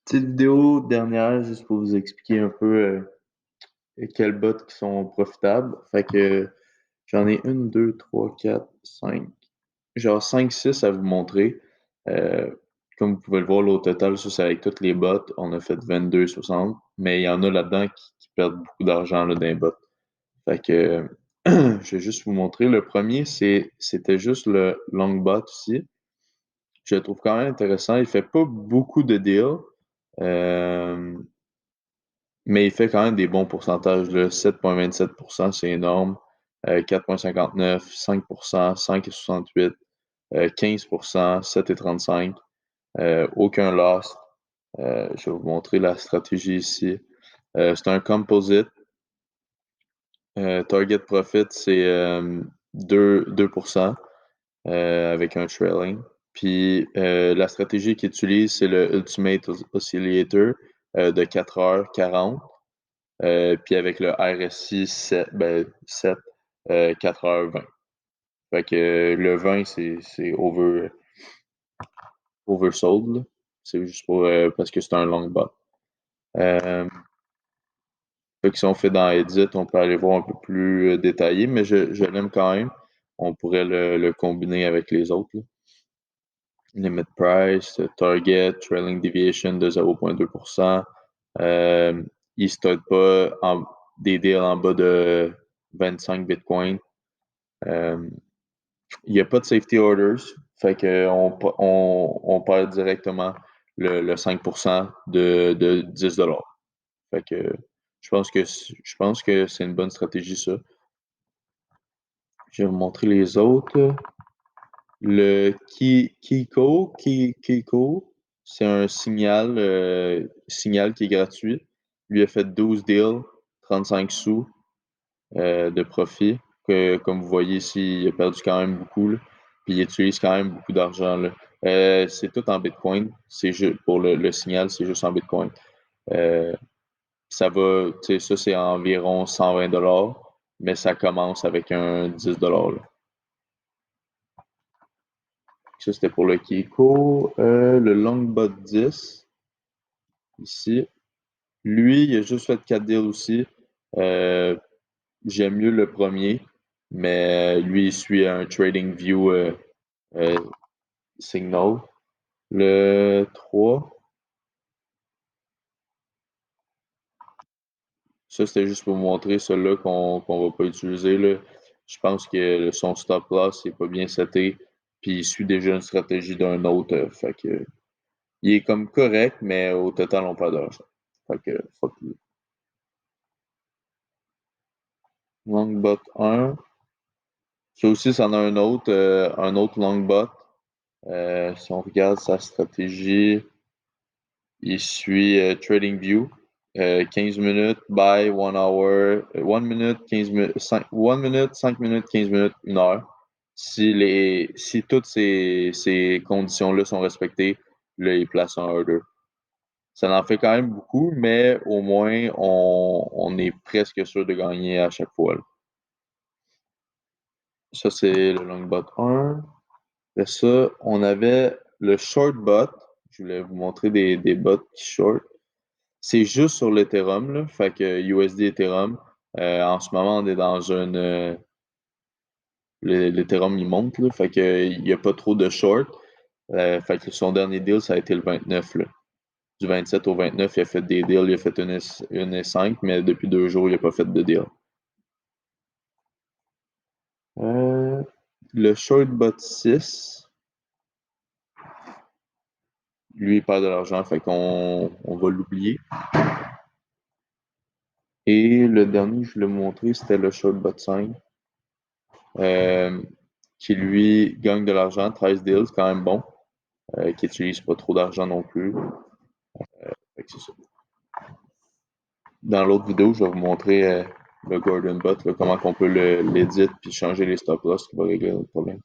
Petite vidéo dernière, juste pour vous expliquer un peu quels bots qui sont profitables. Fait que j'en ai une, deux, trois, quatre, cinq. Genre cinq, six à vous montrer. Euh, Comme vous pouvez le voir, là, au total, ça c'est avec toutes les bots, on a fait 22,60. Mais il y en a là-dedans qui perdent beaucoup d'argent là, dans les bots. Fait que je vais juste vous montrer. Le premier, c'était juste le Longbot ici. Je le trouve quand même intéressant. Il fait pas beaucoup de deals. Euh, Mais il fait quand même des bons pourcentages, là. 7,27%, c'est énorme. 4,59, 5%, 5,68, 15%, 7,35. Aucun loss. Je vais vous montrer la stratégie ici. C'est un composite. Target profit, c'est 2%, avec un trailing. Puis la stratégie qu'il utilise, c'est le Ultimate Oscillator de 4h40. Puis avec le RSI 7, 4h20. Fait que le 20, c'est oversold, là. C'est juste parce que c'est un long bot. Euh, Fait que si on fait dans Edit, on peut aller voir un peu plus détaillé, mais je l'aime quand même. On pourrait le combiner avec les autres, là. Limit price, target, trailing deviation de 0,2%. Il ne start pas des deals en bas de 25 Bitcoin. Euh, il n'y a pas de safety orders, fait que on perd directement le 5% de 10 $. Fait que je pense que c'est une bonne stratégie, ça. Je vais vous montrer les autres. Le Kiko, c'est un signal qui est gratuit. Lui a fait 12 deals, 35 sous de profit. Comme vous voyez ici, il a perdu quand même beaucoup, là. Puis il utilise quand même beaucoup d'argent, là. C'est tout en Bitcoin. C'est juste pour le signal, c'est juste en Bitcoin. Euh, Ça va, tu sais, ça c'est environ 120 $, mais ça commence avec un 10 $, là. Ça, c'était pour le Kiko. Le Longbot 10, ici. Lui, il a juste fait 4 deals aussi. Euh, J'aime mieux le premier, mais lui, il suit un TradingView euh, Signal. Le 3, ça, c'était juste pour vous montrer celui-là qu'on va pas utiliser, là. Je pense que son stop loss n'est pas bien seté, puis il suit déjà une stratégie d'un autre. Fait que, il est comme correct, mais au total, on perd d'argent. Fait que, fuck you. Longbot 1. Ça aussi, c'en a un autre Longbot. Si on regarde sa stratégie, il suit TradingView. 15 minutes, buy, 1 hour, 1 minute, 15 minutes, 1 minute, 5 minutes, 15 minutes, 1 heure. Si toutes ces conditions-là sont respectées, là, il place un order. Ça en fait quand même beaucoup, mais au moins, on est presque sûr de gagner à chaque fois, là. Ça, c'est le Longbot 1. Après ça, on avait le short bot. Je voulais vous montrer des bots qui short. C'est juste sur l'Ethereum, là. Fait que USD Ethereum. En ce moment, on est dans une. L'Ethereum, il monte, là. Fait que il n'y a pas trop de short. Fait que son dernier deal, ça a été le 29, là. Du 27 au 29, il a fait des deals. Il a fait une et 5, mais depuis 2 jours, il n'a pas fait de deal. Euh, le short bot 6. Lui, il perd de l'argent, fait qu'on va l'oublier. Et le dernier, je voulais vous montrer, c'était le Shortbot 5, euh, qui lui gagne de l'argent, 13 deals, quand même bon, qui n'utilise pas trop d'argent non plus. Fait que c'est ça. Dans l'autre vidéo, je vais vous montrer le Gordon Bot, là, comment on peut l'éditer puis changer les stop loss qui va régler notre problème.